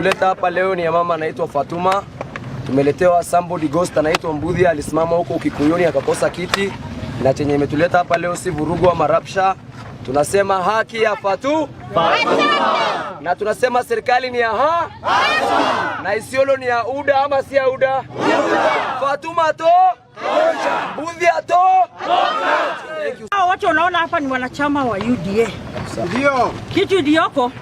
imetuleta hapa leo ni ya mama anaitwa Fatuma. Tumeletewa somebody ghost anaitwa Mbudhi, alisimama huko Kikuyuni akakosa kiti. Na chenye imetuleta hapa leo si vurugu wa marapsha. Tunasema haki ya Fatuma. Na tunasema serikali ni ya na Isiolo ni ya UDA ama si ya UDA? Fatuma to Mbudhi ato. Hao watu unaona hapa ni wanachama wa UDA. Ndio. Kitu iliyoko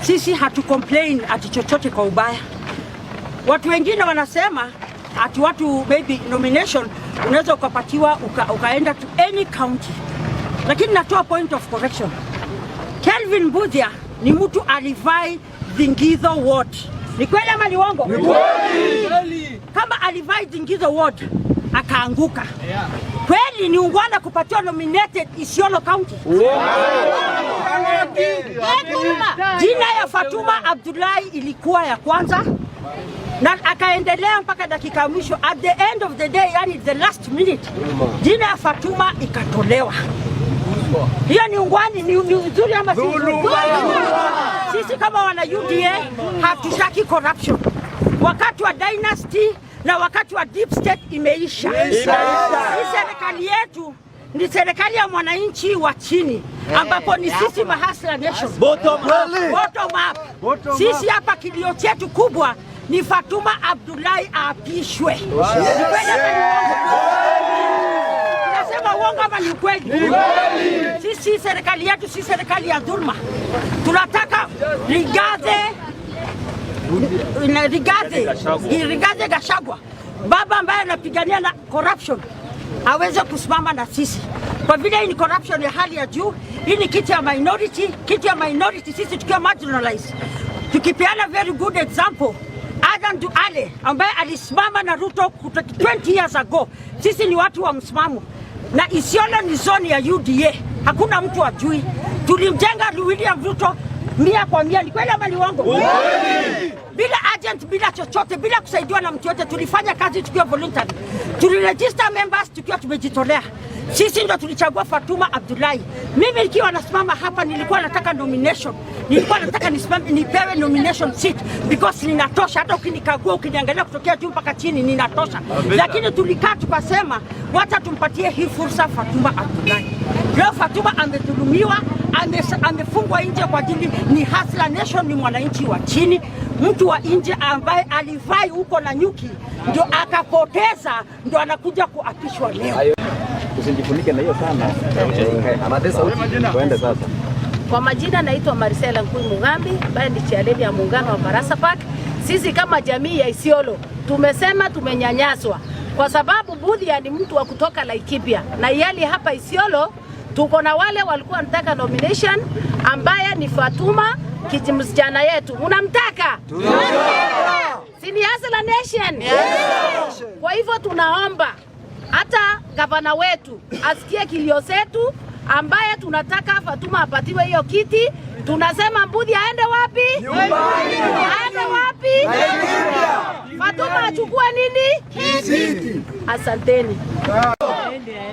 sisi hatu complain ati chochote kwa ubaya. Watu wengine wanasema ati watu maybe nomination unaweza ukapatiwa ukaenda to any county. Lakini natoa point of correction. Kelvin Mbudhi ni mtu alivai Zingizo ward. Ni kweli ama ni uongo? Ni kweli. Kama alivai Zingizo ward akaanguka. Kweli ni ungwana kupatiwa nominated Isiolo County? Jina ya Fatuma Abdullahi ilikuwa ya kwanza na akaendelea mpaka dakika mwisho. At the end of the day, yani the last minute, jina ya Fatuma ikatolewa. Hiyo ni ungwani, ni uzuri ama si uzuri? Sisi kama wana UDA hatutaki corruption. Wakati wa dynasty na wakati wa deep state imeisha. Serikali yetu ni serikali ya mwananchi wa chini, ambapo ni sisi mahasla nation. Bottom up. Sisi hapa kilio chetu kubwa ni Fatuma Abdullahi aapishwe. Tunasema uongo ama ni kweli? Sisi serikali yetu si serikali ya dhulma. Tunataka Rigathi Gachagua, baba ambaye anapigania na corruption, aweze kusimama na sisi. Kwa vile hii ni corruption ya hali ya juu, hii ni kitu ya minority, sisi tukiwa marginalized. Tukipeana very good example, Adam Duale ambaye alisimama na RUTO 20 years ago. Sisi ni watu wa msimamo. Na Isiolo ni zone ya UDA. Hakuna mtu ajui. Tulimjenga William RUTO 100%. Ni kweli ama ni uongo? Bila agent, bila chochote, bila kusaidiwa na mtu yote, tulifanya kazi tukiwa voluntary. Tuliregister members tukiwa tumejitolea. Sisi ndio tulichagua Fatuma Abdullahi. Mimi nikiwa nasimama hapa nilikuwa nataka nomination. Nilikuwa nataka nipewe nomination seat because ninatosha. Hata ukinikagua ukiniangalia kutokea juu mpaka chini ninatosha. Lakini tulikaa tukasema wacha tumpatie hii fursa Fatuma Abdullahi. Leo Fatuma amedhulumiwa, amefungwa nje kwa ajili ni hustler nation, ni mwananchi wa chini, mtu wa nje ambaye alivai huko na nyuki ndio akapoteza, ndio anakuja kuapishwa leo. Usijifunike na hiyo sana. Tuende sasa. Kwa majina naitwa Marcela Nkui Mugambi, ambaye ni chairlady ya muungano wa Barasa Park. Sisi kama jamii ya Isiolo tumesema tumenyanyaswa kwa sababu Mbudhi ni mtu wa kutoka Laikipia, na yali hapa Isiolo tuko na wale walikuwa wanataka nomination ambaye ni Fatuma kijimsichana yetu. Unamtaka? Sini Hustler Nation. Kwa hivyo tunaomba hata gavana wetu asikie kilio zetu, ambaye tunataka Fatuma apatiwe hiyo kiti. Tunasema Mbudhi aende wapi? Nyumbani. Aende wapi? Fatuma achukue nini? Kiti. Asanteni.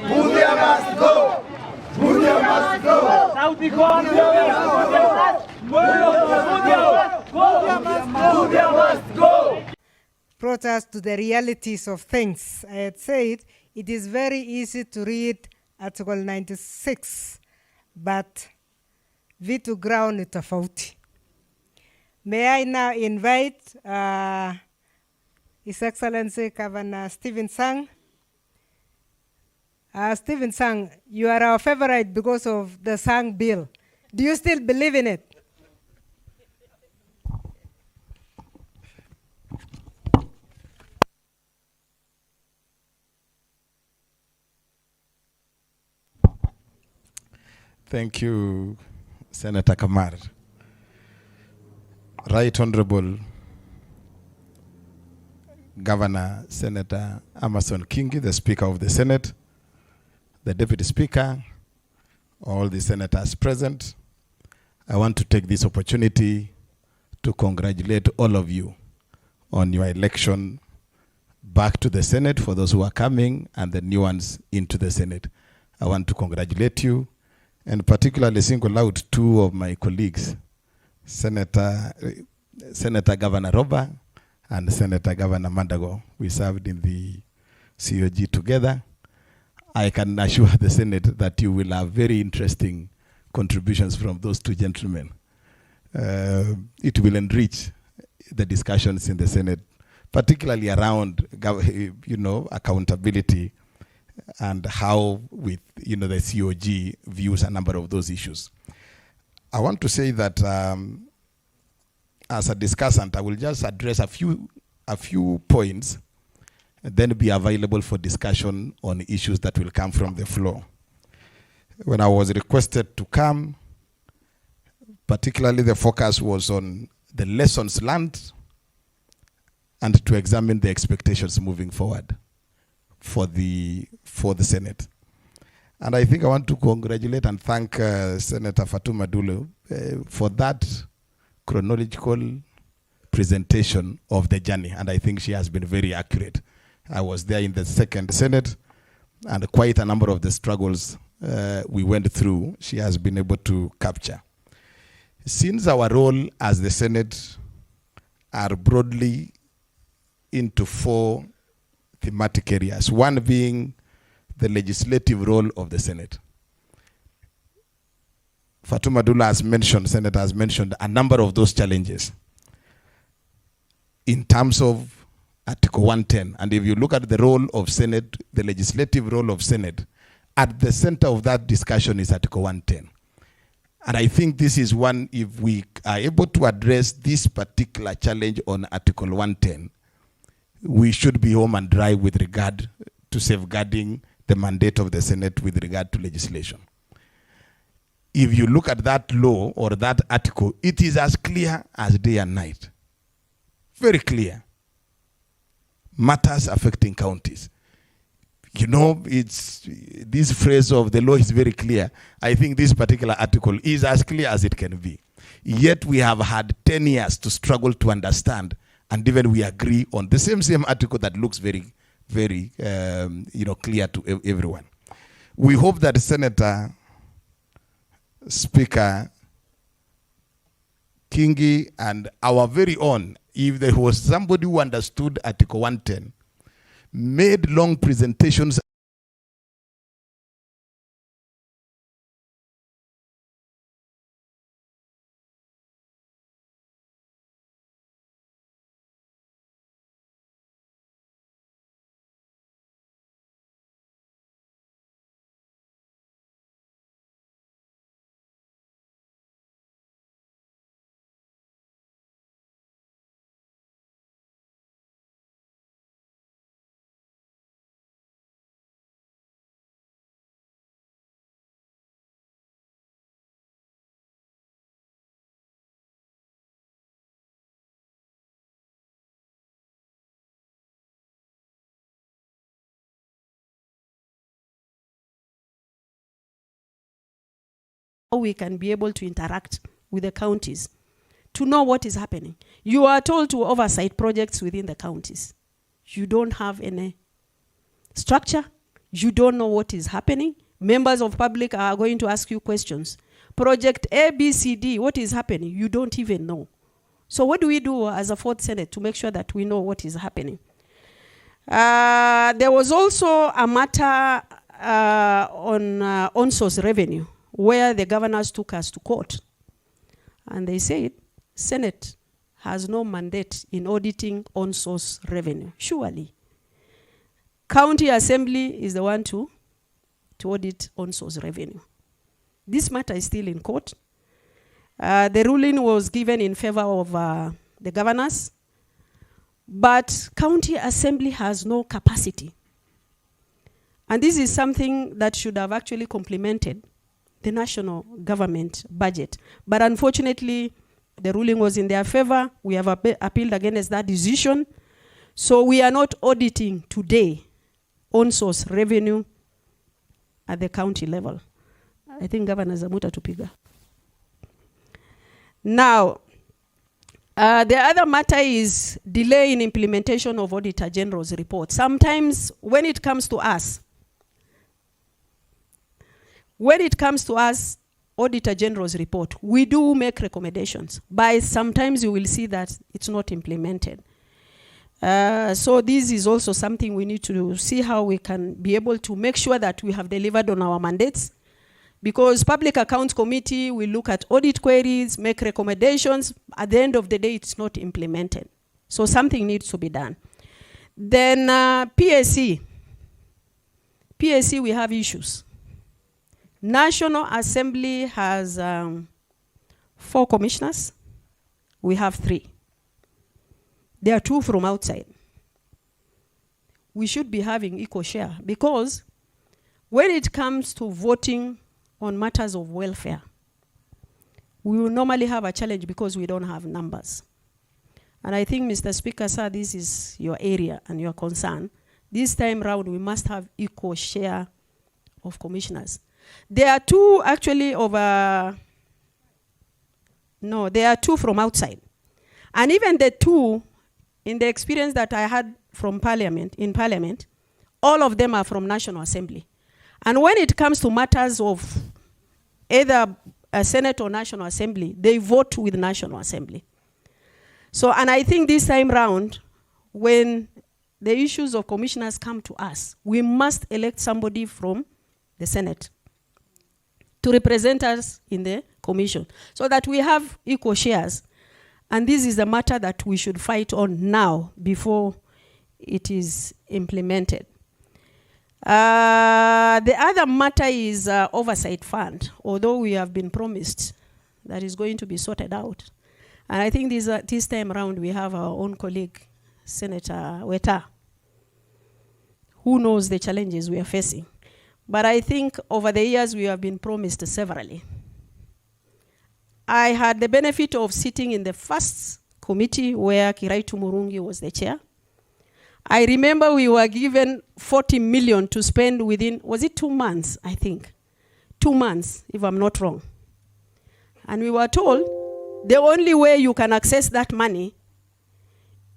Mbudhi must go. Mbudhi must go. Sauti kwa Mbudhi must go. Brought us to the realities of things. I had said it is very easy to read Article 96, but vitu ground ni tofauti. May I now invite His Excellency Governor Stephen Sang. Stephen Sang, you are our favorite because of the Sang bill. Do you still believe in it? Thank you, Senator Kamar. Right Honorable Governor Senator Amason Kingi, the Speaker of the Senate, the Deputy Speaker, all the senators present, I want to take this opportunity to congratulate all of you on your election back to the Senate, for those who are coming and the new ones into the Senate. I want to congratulate you and particularly single out two of my colleagues, Senator Senator Governor Roba and Senator Governor Mandago. We served in the COG together. I can assure the Senate that you will have very interesting contributions from those two gentlemen. It will enrich the discussions in the Senate, particularly around, accountability and how the COG views a number of those issues. I want to say that as a discussant, I will just address a few points and then be available for discussion on issues that will come from the floor. When I was requested to come, particularly the focus was on the lessons learned and to examine the expectations moving forward for the Senate. And I think I want to congratulate and thank Senator Fatuma Dulu for that chronological presentation of the journey. And I think she has been very accurate. I was there in the second Senate, and quite a number of the struggles we went through, she has been able to capture. Since our role as the Senate are broadly into 4 thematic areas, one being the legislative role of the Senate. Fatuma Dula has mentioned, Senator has mentioned a number of those challenges in terms of Article 110. And if you look at the role of Senate, the legislative role of Senate, at the center of that discussion is Article 110. And I think this is one, if we are able to address this particular challenge on Article 110, we should be home and dry with regard to safeguarding the mandate of the Senate with regard to legislation. If you look at that law or that article, it is as clear as day and night. Very clear. Matters affecting counties. It's this phrase of the law is very clear. I think this particular article is as clear as it can be. Yet we have had 10 years to struggle to understand, and even we agree on the same article that looks very, very, clear to everyone. We hope that Senator Speaker Kingi and our very own, if there was somebody who understood Article 110, made long presentations how we can be able to interact with the counties to know what is happening. You are told to oversight projects within the counties. You don't have any structure. You don't know what is happening. Members of public are going to ask you questions. Project A, B, C, D, what is happening? You don't even know. So what do we do as a 4th Senate to make sure that we know what is happening? There was also a matter on source revenue, where the governors took us to court. And they said, Senate has no mandate in auditing on-source revenue. Surely. County Assembly is the one to audit on-source revenue. This matter is still in court. The ruling was given in favor of the governors, but County Assembly has no capacity. And this is something that should have actually complemented the national government budget. But unfortunately, the ruling was in their favor. We have appealed against that decision. So we are not auditing today on-source revenue at the county level. I think Governor Zamuta Tupiga. Now, the other matter is delay in implementation of Auditor General's report. Sometimes when it comes to us, Auditor General's report, we do make recommendations. But sometimes you will see that it's not implemented. So this is also something we need to see how we can be able to make sure that we have delivered on our mandates. Because Public Accounts Committee will look at audit queries, make recommendations. At the end of the day, it's not implemented. So something needs to be done. Then PSC. PSC, we have issues. National Assembly has 4 commissioners. We have 3. There are 2 from outside. We should be having equal share because when it comes to voting on matters of welfare, we will normally have a challenge because we don't have numbers. And I think, Mr. Speaker, sir, this is your area and your concern. This time round, we must have equal share of commissioners. There are 2 actually over, no, there are 2 from outside. And even the 2, in the experience that I had from in Parliament, all of them are from National Assembly. And when it comes to matters of either a Senate or National Assembly, they vote with National Assembly. So, and I think this time round, when the issues of commissioners come to us, we must elect somebody from the Senate to represent us in the commission so that we have equal shares. And this is a matter that we should fight on now before it is implemented. The other matter is oversight fund, although we have been promised that is going to be sorted out. And I think this time around we have our own colleague, Senator Weta, who knows the challenges we are facing. But I think over the years we have been promised severally. I had the benefit of sitting in the first committee where Kiraitu Murungi was the chair. I remember we were given 40 million to spend within, was it 2 months, I think? 2 months, if I'm not wrong. And we were told the only way you can access that money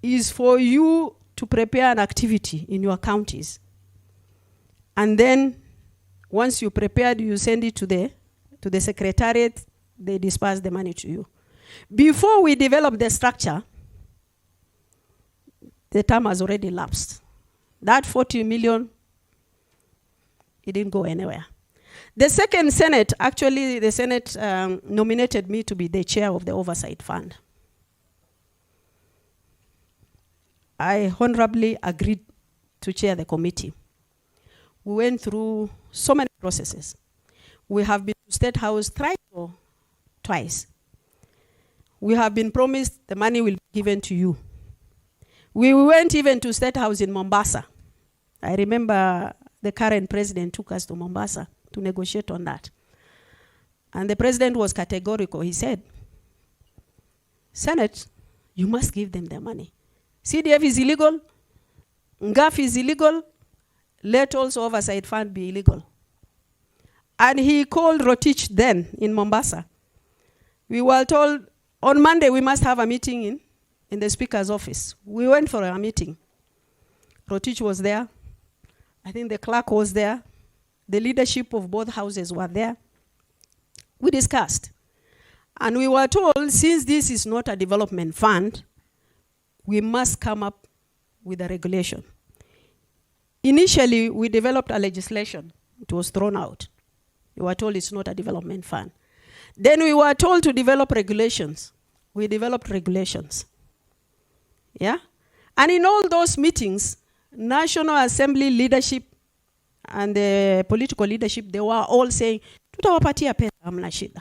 is for you to prepare an activity in your counties. And then once you prepared, you send it to the secretariat, they disperse the money to you. Before we develop the structure, the term has already lapsed. That 40 million, it didn't go anywhere. The second Senate, actually the Senate nominated me to be the chair of the Oversight Fund. I honorably agreed to chair the committee. We went through so many processes. We have been to State House thrice or twice. We have been promised the money will be given to you. We went even to State House in Mombasa. I remember the current president took us to Mombasa to negotiate on that. And the president was categorical. He said, Senate, you must give them their money. CDF is illegal. NGAF is illegal. Let also Oversight Fund be illegal. And he called Rotich then in Mombasa. We were told on Monday we must have a meeting in the Speaker's office. We went for a meeting. Rotich was there. I think the clerk was there. The leadership of both houses were there. We discussed. And we were told, since this is not a development fund, we must come up with a regulation. Initially, we developed a legislation. It was thrown out. We were told it's not a development fund. Then we were told to develop regulations. We developed regulations. Yeah? And in all those meetings, National Assembly leadership and the political leadership, they were all saying, tutawapatia pesa hamna shida.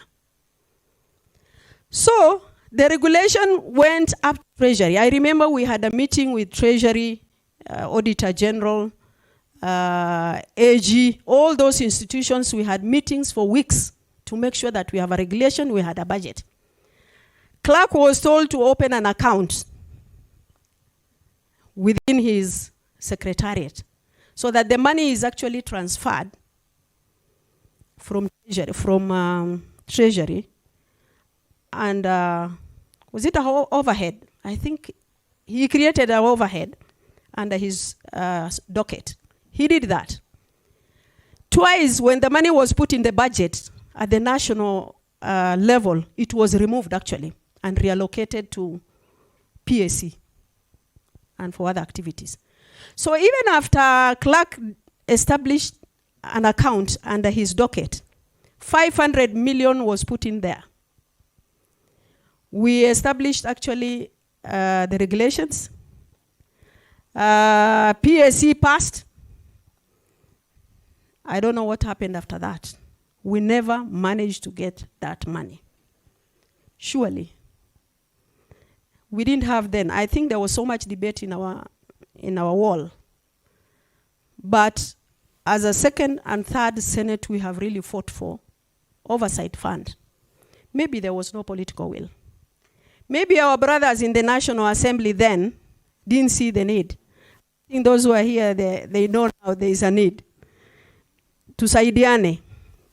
So the regulation went up to Treasury. I remember we had a meeting with Treasury, Auditor General, AG, all those institutions. We had meetings for weeks to make sure that we have a regulation, we had a budget. Clerk was told to open an account within his secretariat so that the money is actually transferred from Treasury, and was it an overhead? I think he created an overhead under his docket. He did that. Twice when the money was put in the budget, at the national level, it was removed actually and reallocated to PSC and for other activities. So even after Clark established an account under his docket, 500 million was put in there. We established actually the regulations. PSC passed. I don't know what happened after that. We never managed to get that money. Surely. We didn't have then. I think there was so much debate in our wall. But as a second and third Senate, we have really fought for oversight fund. Maybe there was no political will. Maybe our brothers in the National Assembly then didn't see the need. I think those who are here, they know now there is a need. To Saidiane,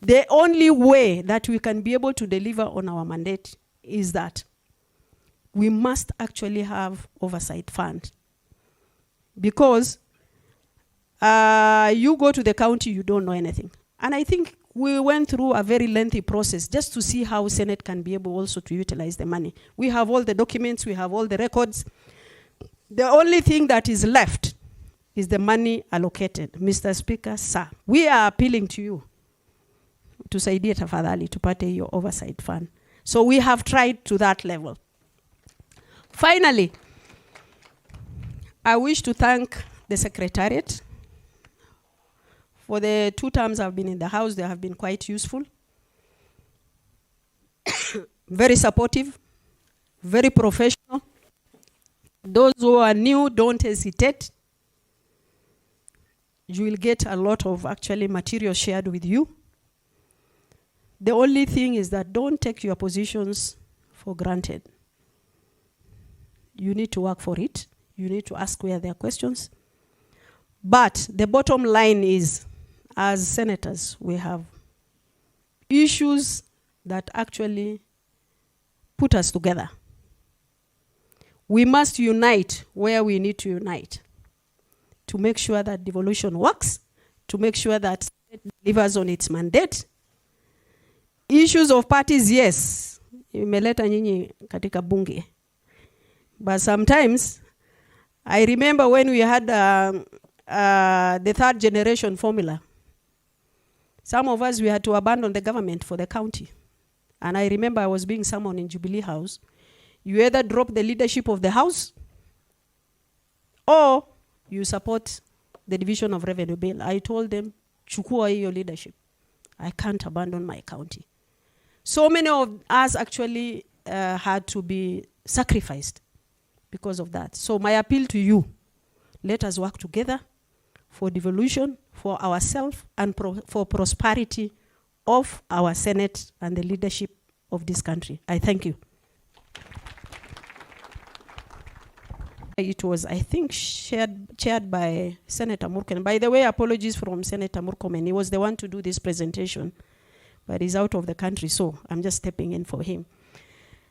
the only way that we can be able to deliver on our mandate is that we must actually have oversight fund. Because you go to the county, you don't know anything. And I think we went through a very lengthy process just to see how Senate can be able also to utilize the money. We have all the documents, we have all the records. The only thing that is left is the money allocated. Mr. Speaker, sir, we are appealing to you to saidia tafadhali tupate your oversight fund. So we have tried to that level. Finally, I wish to thank the Secretariat. For the 2 terms I've been in the House, they have been quite useful. Very supportive, very professional. Those who are new, don't hesitate. You will get a lot of actually material shared with you. The only thing is that don't take your positions for granted. You need to work for it. You need to ask where there are questions. But the bottom line is, as senators, we have issues that actually put us together. We must unite where we need to unite to make sure that devolution works, to make sure that it delivers on its mandate. Issues of parties, yes, imeleta nyinyi katika bunge. But sometimes, I remember when we had the 3rd generation formula. Some of us, we had to abandon the government for the county. And I remember I was being summoned in Jubilee House. You either drop the leadership of the House or you support the division of revenue bill. I told them, chukua hiyo leadership. I can't abandon my county. So many of us actually had to be sacrificed because of that. So my appeal to you, let us work together for devolution, for ourselves, and for prosperity of our Senate and the leadership of this country. I thank you. It was, I think, chaired by Senator Murkomen. By the way, apologies from Senator Murkomen. He was the one to do this presentation, but he's out of the country, so I'm just stepping in for him.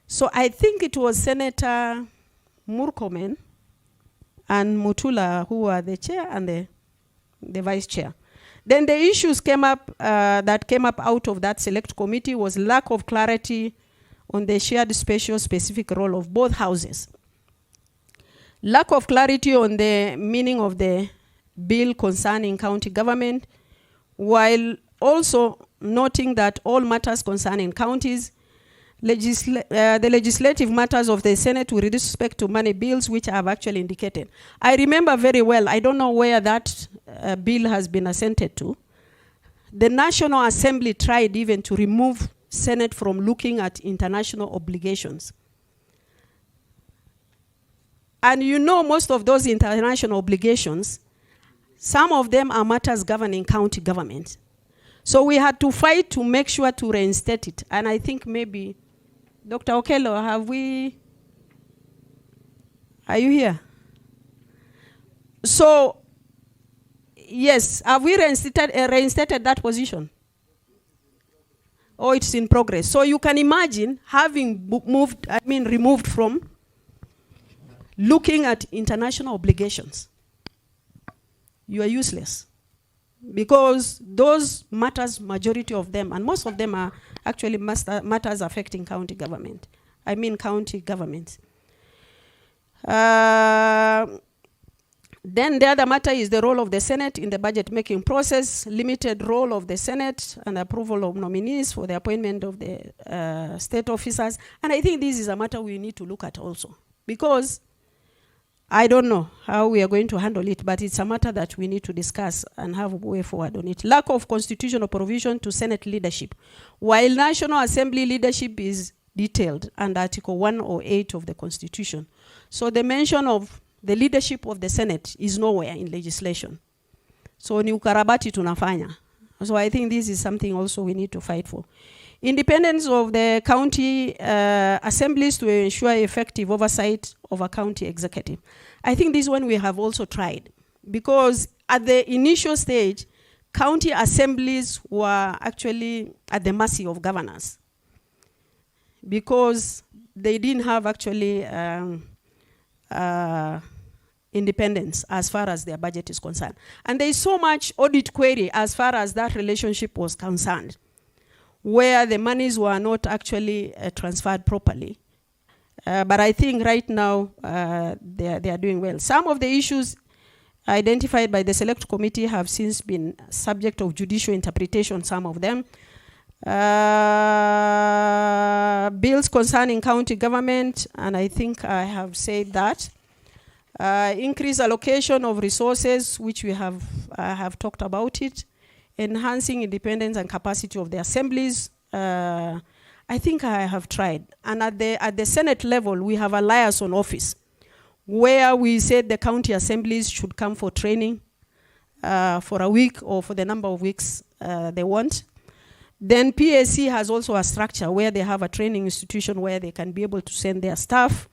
So I think it was Senator Murkomen and Mutula who were the chair and the vice chair. Then the issues came up that came up out of that select committee was lack of clarity on the shared spatial specific role of both houses. Lack of clarity on the meaning of the bill concerning county government, while also noting that all matters concerning counties, the legislative matters of the Senate with respect to money bills, which I have actually indicated. I remember very well, I don't know where that bill has been assented to. The National Assembly tried even to remove Senate from looking at international obligations. And you know most of those international obligations, some of them are matters governing county government. So we had to fight to make sure to reinstate it. And I think maybe, Dr. Okello, are you here? So, yes, have we reinstated that position? Oh, it's in progress. So you can imagine having removed from looking at international obligations. You are useless. because those matters, majority of them, and most of them are actually matters affecting county government. I mean county governments. Then the other matter is the role of the Senate in the budget making process, limited role of the Senate and approval of nominees for the appointment of the state officers. And I think this is a matter we need to look at also, because I don't know how we are going to handle it, but it's a matter that we need to discuss and have a way forward on it. Lack of constitutional provision to Senate leadership. While National Assembly leadership is detailed under Article 108 of the Constitution, so the mention of the leadership of the Senate is nowhere in legislation. So ni ukarabati tunafanya. So I think this is something also we need to fight for. Independence of the county assemblies to ensure effective oversight of a county executive. I think this one we have also tried, because at the initial stage, county assemblies were actually at the mercy of governors, because they didn't have actually independence as far as their budget is concerned. And there is so much audit query as far as that relationship was concerned, where the monies were not actually transferred properly. But I think right now they are doing well. Some of the issues identified by the select committee have since been subject of judicial interpretation, some of them. Bills concerning county government, and I think I have said that. Increased allocation of resources, which we have talked about it. Enhancing independence and capacity of the assemblies. I think I have tried. And at the Senate level, we have a liaison office, where we said the county assemblies should come for training for a week or for the number of weeks they want. Then PAC has also a structure where they have a training institution where they can be able to send their staff.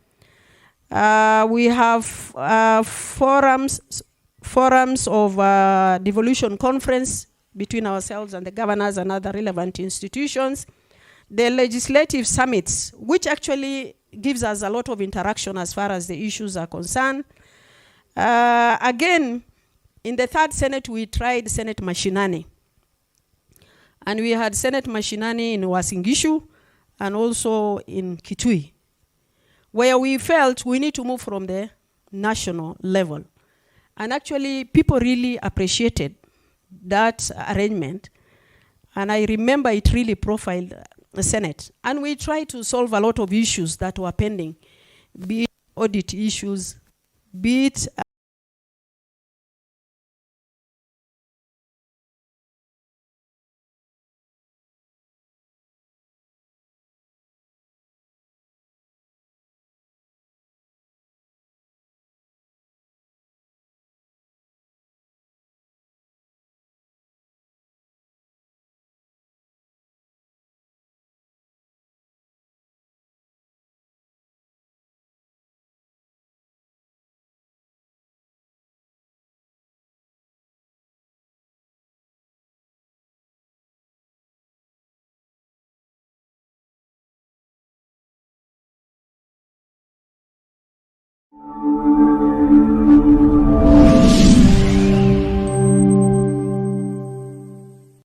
We have forums of devolution conference between ourselves and the governors and other relevant institutions. The legislative summits, which actually gives us a lot of interaction as far as the issues are concerned. Again, in the third Senate, we tried Senate Mashinani. And we had Senate Mashinani in Wasingishu and also in Kitui, where we felt we need to move from the national level. And actually, people really appreciated that arrangement. And I remember it really profiled the Senate. And we tried to solve a lot of issues that were pending, be it audit issues, be it